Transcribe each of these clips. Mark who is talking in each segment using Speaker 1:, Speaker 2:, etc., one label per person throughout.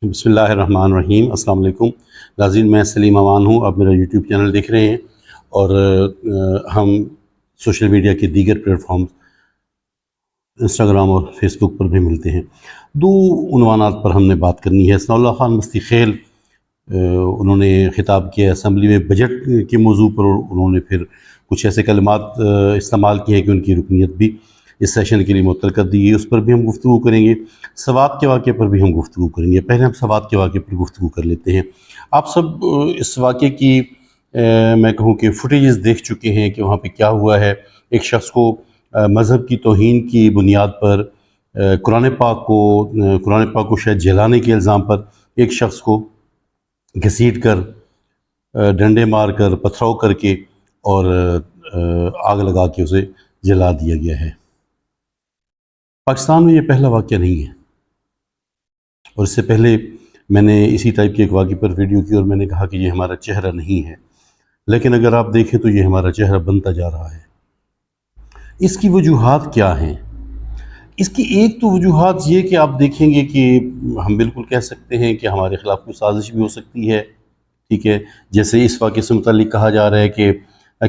Speaker 1: بسم اللہ الرحمن الرحیم۔ السلام علیکم ناظرین، میں سلیم امان ہوں۔ آپ میرا یوٹیوب چینل دیکھ رہے ہیں اور ہم سوشل میڈیا کے دیگر پلیٹ فارم انسٹاگرام اور فیس بک پر بھی ملتے ہیں۔ دو عنوانات پر ہم نے بات کرنی ہے۔ ثناء اللہ خان مستی خیل انہوں نے خطاب کیا اسمبلی میں بجٹ کے موضوع پر، اور انہوں نے پھر کچھ ایسے کلمات استعمال کیے کہ ان کی رکنیت بھی اس سیشن کے لیے معطل کر دی گئی، اس پر بھی ہم گفتگو کریں گے۔ سوات کے واقعے پر بھی ہم گفتگو کریں گے۔ پہلے ہم سوات کے واقعے پر گفتگو کر لیتے ہیں۔ آپ سب اس واقعے کی میں کہوں کہ فوٹیجز دیکھ چکے ہیں کہ وہاں پہ کیا ہوا ہے۔ ایک شخص کو مذہب کی توہین کی بنیاد پر قرآن پاک کو شاید جلانے کے الزام پر ایک شخص کو گھسیٹ کر، ڈنڈے مار کر، پتھراؤ کر کے اور آگ لگا کے اسے جلا دیا گیا ہے۔ پاکستان میں یہ پہلا واقعہ نہیں ہے، اور اس سے پہلے میں نے اسی ٹائپ کے ایک واقعے پر ویڈیو کی اور میں نے کہا کہ یہ ہمارا چہرہ نہیں ہے، لیکن اگر آپ دیکھیں تو یہ ہمارا چہرہ بنتا جا رہا ہے۔ اس کی وجوہات کیا ہیں؟ اس کی ایک تو وجوہات یہ کہ آپ دیکھیں گے کہ ہم بالکل کہہ سکتے ہیں کہ ہمارے خلاف کوئی سازش بھی ہو سکتی ہے، ٹھیک ہے؟ جیسے اس واقعے سے متعلق کہا جا رہا ہے کہ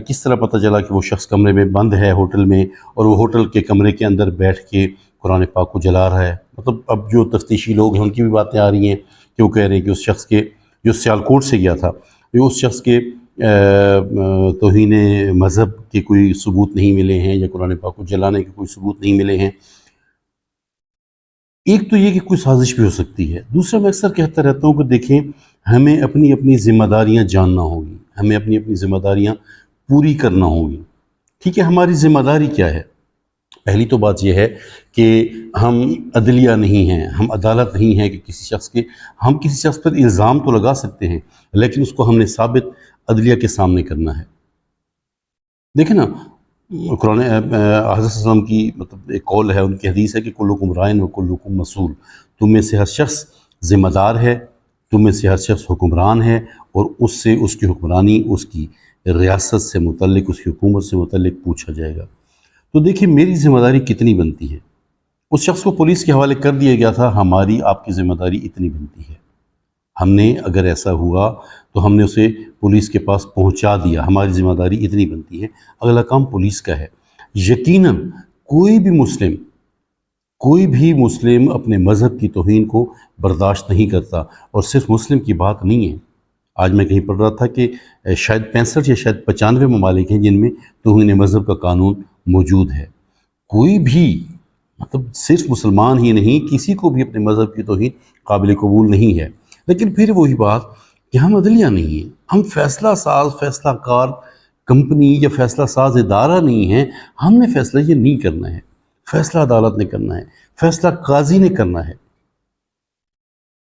Speaker 1: کس طرح پتہ چلا کہ وہ شخص کمرے میں بند ہے ہوٹل میں، اور وہ ہوٹل کے کمرے کے اندر بیٹھ کے قرآن پاک کو جلا رہا ہے۔ مطلب اب جو تفتیشی لوگ ہیں ان کی بھی باتیں آ رہی ہیں کہ وہ کہہ رہے ہیں کہ اس شخص کے جو سیالکوٹ سے گیا تھا، اس شخص کے توہین مذہب کے کوئی ثبوت نہیں ملے ہیں، یا قرآن پاک کو جلانے کے کوئی ثبوت نہیں ملے ہیں۔ ایک تو یہ کہ کوئی سازش بھی ہو سکتی ہے۔ دوسرا، میں اکثر کہتا رہتا ہوں کہ دیکھیں، ہمیں اپنی اپنی ذمہ داریاں جاننا ہوگی، ہمیں اپنی اپنی ذمہ داریاں پوری کرنا ہوگی، ٹھیک ہے؟ ہماری ذمہ داری کیا ہے؟ پہلی تو بات یہ ہے کہ ہم عدلیہ نہیں ہیں، ہم عدالت نہیں ہیں کہ ہم کسی شخص پر الزام تو لگا سکتے ہیں، لیکن اس کو ہم نے ثابت عدلیہ کے سامنے کرنا ہے۔ دیکھیں نا، قرآن حضرت صلی اللہ علیہ وسلم کی مطلب ایک قول ہے، ان کی حدیث ہے کہ کلکم رائن و کلکم مسئول، تم میں سے ہر شخص ذمہ دار ہے، تم میں سے ہر شخص حکمران ہے، اور اس سے اس کی حکمرانی، اس کی ریاست سے متعلق، اس کی حکومت سے متعلق پوچھا جائے گا۔ تو دیکھیں میری ذمہ داری کتنی بنتی ہے۔ اس شخص کو پولیس کے حوالے کر دیا گیا تھا، ہماری آپ کی ذمہ داری اتنی بنتی ہے۔ ہم نے اگر ایسا ہوا تو ہم نے اسے پولیس کے پاس پہنچا دیا، ہماری ذمہ داری اتنی بنتی ہے۔ اگلا کام پولیس کا ہے۔ یقیناً کوئی بھی مسلم اپنے مذہب کی توہین کو برداشت نہیں کرتا، اور صرف مسلم کی بات نہیں ہے۔ آج میں کہیں پڑھ رہا تھا کہ شاید 65 یا شاید 95 ممالک ہیں جن میں توہین مذہب کا قانون موجود ہے۔ کوئی بھی مطلب صرف مسلمان ہی نہیں، کسی کو بھی اپنے مذہب کی توہین قابل قبول نہیں ہے۔ لیکن پھر وہی بات کہ ہم عدلیہ نہیں ہیں، ہم فیصلہ ساز، فیصلہ کار کمپنی یا فیصلہ ساز ادارہ نہیں ہیں۔ ہم نے فیصلہ یہ نہیں کرنا ہے، فیصلہ عدالت نے کرنا ہے، فیصلہ قاضی نے کرنا ہے۔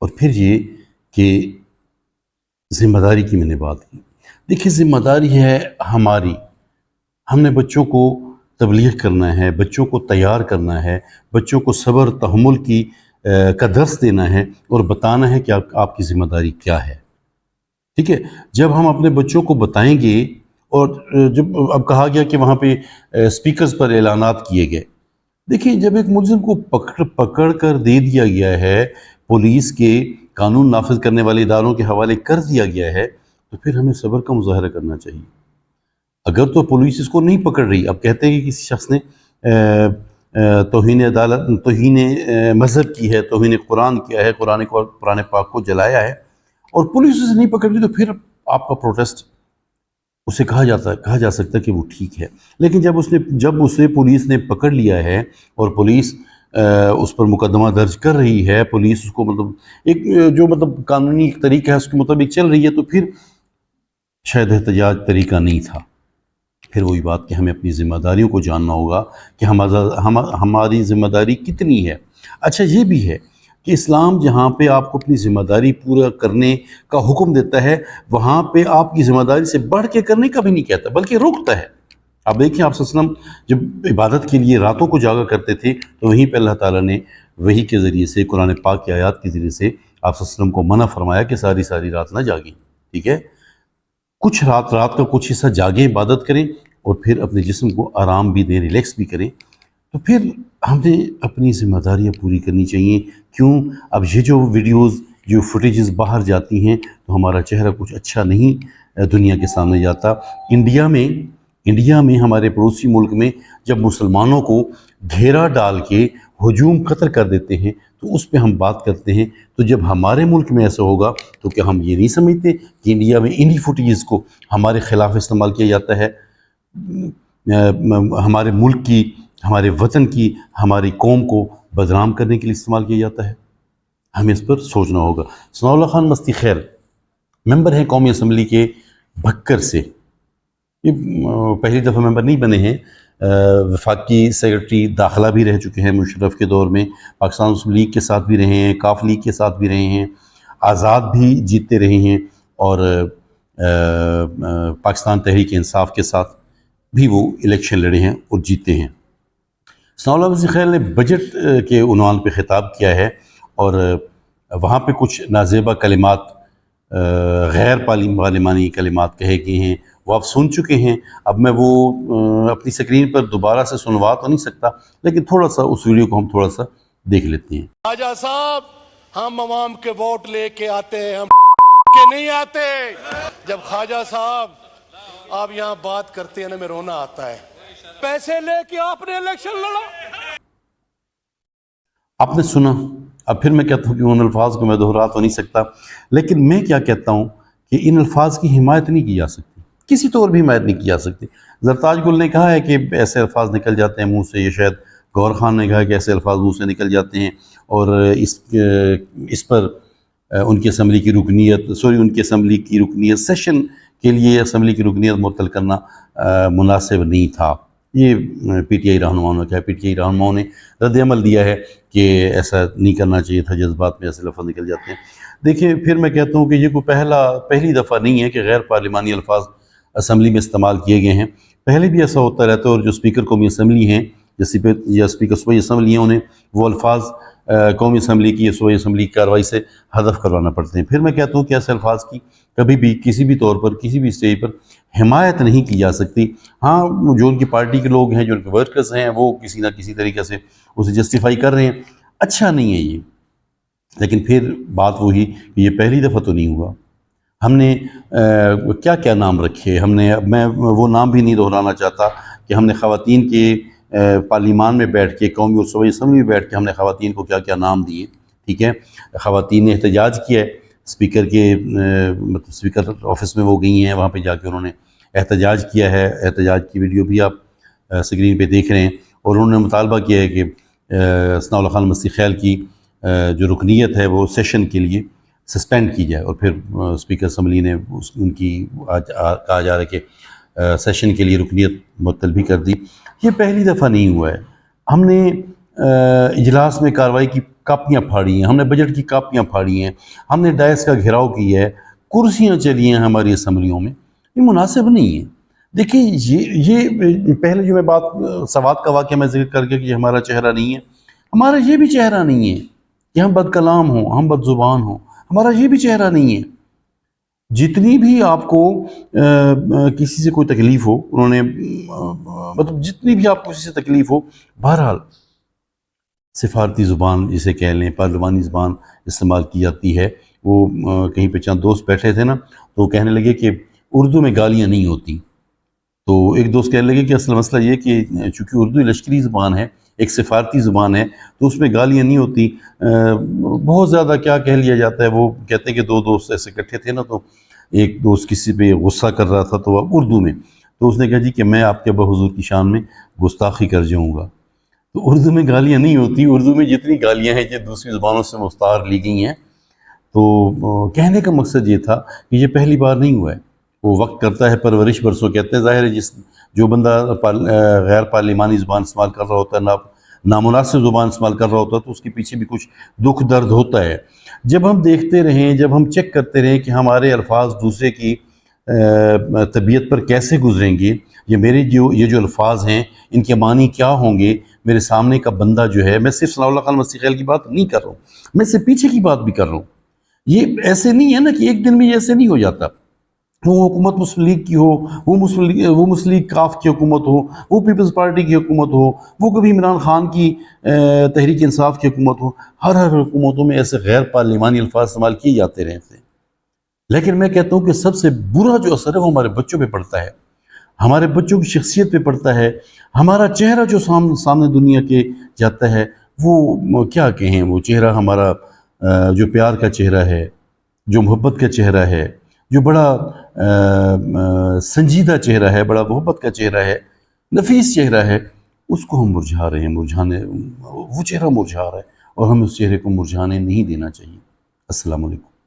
Speaker 1: اور پھر یہ کہ ذمہ داری کی میں نے بات کی۔ دیکھیں، ذمہ داری ہے ہماری، ہم نے بچوں کو تبلیغ کرنا ہے، بچوں کو تیار کرنا ہے، بچوں کو صبر تحمل کا درس دینا ہے، اور بتانا ہے کہ آپ کی ذمہ داری کیا ہے، ٹھیک ہے؟ جب ہم اپنے بچوں کو بتائیں گے، اور جب اب کہا گیا کہ وہاں پہ اسپیکرز پر اعلانات کیے گئے۔ دیکھیں، جب ایک ملزم کو پکڑ کر دے دیا گیا ہے، پولیس کے قانون نافذ کرنے والے اداروں کے حوالے کر دیا گیا ہے، تو پھر ہمیں صبر کا مظاہرہ کرنا چاہیے۔ اگر تو پولیس اس کو نہیں پکڑ رہی، اب کہتے ہیں کہ کسی شخص نے توہین مذہب کی ہے، توہین قرآن کیا ہے، قرآن پاک کو جلایا ہے، اور پولیس اسے نہیں پکڑ رہی، تو پھر آپ کا پروٹیسٹ اسے کہا جا سکتا ہے کہ وہ ٹھیک ہے۔ لیکن جب اسے پولیس نے پکڑ لیا ہے، اور پولیس اس پر مقدمہ درج کر رہی ہے، پولیس اس کو مطلب ایک جو مطلب قانونی طریقہ ہے اس کے مطابق چل رہی ہے، تو پھر شاید احتجاج طریقہ نہیں تھا۔ پھر وہی بات کہ ہمیں اپنی ذمہ داریوں کو جاننا ہوگا کہ ہماری ذمہ داری کتنی ہے۔ اچھا، یہ بھی ہے کہ اسلام جہاں پہ آپ کو اپنی ذمہ داری پورا کرنے کا حکم دیتا ہے، وہاں پہ آپ کی ذمہ داری سے بڑھ کے کرنے کا بھی نہیں کہتا، بلکہ روکتا ہے۔ اب دیکھیں، آپ صلی اللہ علیہ وسلم جب عبادت کے لیے راتوں کو جاگا کرتے تھے، تو وہیں پہ اللہ تعالیٰ نے وحی کے ذریعے سے، قرآن پاک کی آیات کے ذریعے سے آپ صلی اللہ علیہ وسلم کو منع فرمایا کہ ساری رات نہ جاگیں، ٹھیک ہے؟ کچھ رات کا کچھ حصہ جاگیں، عبادت کریں، اور پھر اپنے جسم کو آرام بھی دیں، ریلیکس بھی کریں۔ تو پھر ہمیں اپنی ذمہ داریاں پوری کرنی چاہیے۔ کیوں؟ اب یہ جو ویڈیوز جو فوٹیجز باہر جاتی ہیں تو ہمارا چہرہ کچھ اچھا نہیں دنیا کے سامنے جاتا۔ انڈیا میں ہمارے پڑوسی ملک میں جب مسلمانوں کو گھیرا ڈال کے ہجوم قتل کر دیتے ہیں تو اس پہ ہم بات کرتے ہیں، تو جب ہمارے ملک میں ایسا ہوگا تو کیا ہم یہ نہیں سمجھتے کہ انڈیا میں انہی فوٹیجز کو ہمارے خلاف استعمال کیا جاتا ہے، ہمارے ملک کی، ہمارے وطن کی، ہماری قوم کو بدنام کرنے کے لیے استعمال کیا جاتا ہے؟ ہمیں اس پر سوچنا ہوگا۔ ثناء اللہ خان مستی خیر ممبر ہیں قومی اسمبلی کے بھکر سے، یہ پہلی دفعہ ممبر نہیں بنے ہیں، وفاقی سیکرٹری داخلہ بھی رہ چکے ہیں مشرف کے دور میں، پاکستان مسلم لیگ کے ساتھ بھی رہے ہیں، کاف لیگ کے ساتھ بھی رہے ہیں، آزاد بھی جیتتے رہے ہیں، اور پاکستان تحریک انصاف کے ساتھ بھی وہ الیکشن لڑے ہیں اور جیتے ہیں۔ ثناء اللہ مستی خیر نے بجٹ کے عنوان پہ خطاب کیا ہے اور وہاں پہ کچھ نازیبا کلمات، غیر پارلیمانی کلمات کہے گئے ہیں، وہ آپ سن چکے ہیں۔ اب میں وہ اپنی سکرین پر دوبارہ سے سنوا تو نہیں سکتا، لیکن تھوڑا سا اس ویڈیو کو ہم تھوڑا سا دیکھ لیتے ہیں۔
Speaker 2: خواجہ صاحب، ہم عوام کے ووٹ لے کے آتے ہیں، ہم کے نہیں آتے۔ جب خواجہ صاحب آپ یہاں بات کرتے ہیں نا، میں رونا آتا ہے۔ پیسے لے کے آپ نے الیکشن لڑا۔
Speaker 1: آپ نے سنا۔ اب پھر میں کہتا ہوں کہ ان الفاظ کو میں دہرا تو نہیں سکتا، لیکن میں کیا کہتا ہوں کہ ان الفاظ کی حمایت نہیں کی جا سکتی، کسی طور بھی حمایت نہیں کی جا سکتی۔ زرتاج گل نے کہا ہے کہ ایسے الفاظ نکل جاتے ہیں منہ سے، یہ شاید گور خان نے کہا کہ ایسے الفاظ منہ سے نکل جاتے ہیں، اور اس پر ان کی اسمبلی کی رکنیت سیشن کے لیے اسمبلی کی رکنیت معطل کرنا مناسب نہیں تھا۔ یہ پی ٹی آئی رہنماؤں نے کہا، پی ٹی آئی رہنماؤں نے رد عمل دیا ہے کہ ایسا نہیں کرنا چاہیے تھا، جذبات میں ایسے لفظ نکل جاتے ہیں۔ دیکھیں، پھر میں کہتا ہوں کہ یہ کوئی پہلی دفعہ نہیں ہے کہ غیر پارلیمانی الفاظ اسمبلی میں استعمال کیے گئے ہیں، پہلے بھی ایسا ہوتا رہتا ہے، اور جو اسپیکر قومی اسمبلی ہیں یا اسپیکر صوبائی اسمبلی ہیں، انہیں وہ الفاظ قومی اسمبلی کی یا صوبائی اسمبلی کی کارروائی سے حذف کروانا پڑتے ہیں۔ پھر میں کہتا ہوں کہ ایسے الفاظ کی کبھی بھی کسی بھی طور پر کسی بھی اسٹیج پر حمایت نہیں کی جا سکتی۔ ہاں، جو ان کی پارٹی کے لوگ ہیں، جو ان کے ورکرز ہیں، وہ کسی نہ کسی طریقے سے اسے جسٹیفائی کر رہے ہیں، اچھا نہیں ہے یہ، لیکن پھر بات وہی کہ یہ پہلی دفعہ تو نہیں ہوا۔ ہم نے کیا کیا نام رکھے، میں وہ نام بھی نہیں دہرانا چاہتا کہ ہم نے خواتین کے پارلیمان میں بیٹھ کے، قومی اور صوبائی اسمبلی میں بیٹھ کے ہم نے خواتین کو کیا کیا نام دیے، ٹھیک ہے۔ خواتین نے احتجاج کیا ہے، مطلب اسپیکر آفس میں وہ گئی ہیں، وہاں پہ جا کے انہوں نے احتجاج کیا ہے، احتجاج کی ویڈیو بھی آپ سکرین پہ دیکھ رہے ہیں، اور انہوں نے مطالبہ کیا ہے کہ ثناء اللہ خان مستی خیر کی جو رکنیت ہے وہ سیشن کے لیے سسپینڈ کی جائے، اور پھر اسپیکر اسمبلی نے ان کی کہا جا رہا ہے کہ سیشن کے لیے رکنیت معطل بھی کر دی۔ یہ پہلی دفعہ نہیں ہوا ہے۔ ہم نے اجلاس میں کارروائی کی کاپیاں پھاڑی ہیں، ہم نے بجٹ کی کاپیاں پھاڑی ہیں، ہم نے ڈائس کا گھیراؤ کیا ہے، کرسیاں چلی ہیں ہماری اسمبلیوں میں، یہ مناسب نہیں ہے۔ دیکھیں، یہ پہلے جو میں بات سوات کا واقعہ میں ذکر کر کے کہ ہمارا چہرہ نہیں ہے، ہمارا یہ بھی چہرہ نہیں ہے کہ ہم بد کلام ہوں، ہم بد زبان ہوں، ہمارا یہ بھی چہرہ نہیں ہے۔ جتنی بھی آپ کو کسی سے کوئی تکلیف ہو، انہوں نے مطلب جتنی بھی آپ کو کسی سے تکلیف ہو، بہرحال سفارتی زبان جسے کہہ لیں، پارلیمانی زبان استعمال کی جاتی ہے۔ وہ کہیں پہ چند دوست بیٹھے تھے نا، تو وہ کہنے لگے کہ اردو میں گالیاں نہیں ہوتی، تو ایک دوست کہنے لگے کہ اصل مسئلہ یہ کہ چونکہ اردو لشکری زبان ہے، ایک سفارتی زبان ہے، تو اس میں گالیاں نہیں ہوتی۔ بہت زیادہ کیا کہہ لیا جاتا ہے، وہ کہتے ہیں کہ دو دوست ایسے اکٹھے تھے نا، تو ایک دوست کسی پہ غصہ کر رہا تھا تو وہ اردو میں، تو اس نے کہا جی کہ میں آپ کے ابا حضور کی شان میں گستاخی کر جاؤں گا۔ تو اردو میں گالیاں نہیں ہوتی، اردو میں جتنی گالیاں ہیں جو دوسری زبانوں سے مستعار لی گئی ہیں۔ تو کہنے کا مقصد یہ تھا کہ یہ پہلی بار نہیں ہوا ہے، وہ وقت کرتا ہے پرورش برسوں کہتے ہیں۔ ظاہر ہے جو بندہ غیر پارلیمانی زبان استعمال کر رہا ہوتا ہے، نامناسب زبان استعمال کر رہا ہوتا ہے، تو اس کے پیچھے بھی کچھ دکھ درد ہوتا ہے۔ جب ہم دیکھتے رہیں، جب ہم چیک کرتے رہیں کہ ہمارے الفاظ دوسرے کی طبیعت پر کیسے گزریں گے، یہ جو الفاظ ہیں ان کے معنی کیا ہوں گے، میرے سامنے کا بندہ جو ہے، میں صرف ثناء اللہ خان مستی خیر کی بات نہیں کر رہا ہوں، میں اس سے پیچھے کی بات بھی کر رہا ہوں۔ یہ ایسے نہیں ہے نا کہ ایک دن میں یہ ایسے نہیں ہو جاتا۔ وہ حکومت مسلم لیگ کی ہو، وہ مسلم لیگ کاف کی حکومت ہو، وہ پیپلز پارٹی کی حکومت ہو، وہ کبھی عمران خان کی تحریک انصاف کی حکومت ہو، ہر حکومتوں میں ایسے غیر پارلیمانی الفاظ استعمال کیے جاتے رہے تھے. لیکن میں کہتا ہوں کہ سب سے برا جو اثر ہے وہ ہمارے بچوں پہ پڑتا ہے، ہمارے بچوں کی شخصیت پہ پڑتا ہے. ہمارا چہرہ جو سامنے دنیا کے جاتا ہے، وہ کیا کہیں، وہ چہرہ ہمارا جو پیار کا چہرہ ہے، جو محبت کا چہرہ ہے، جو بڑا سنجیدہ چہرہ ہے، بڑا محبت کا چہرہ ہے، نفیس چہرہ ہے، اس کو ہم مرجھا رہے ہیں. وہ چہرہ مرجھا رہا ہے اور ہمیں اس چہرے کو مرجھانے نہیں دینا چاہیے. السلام علیکم.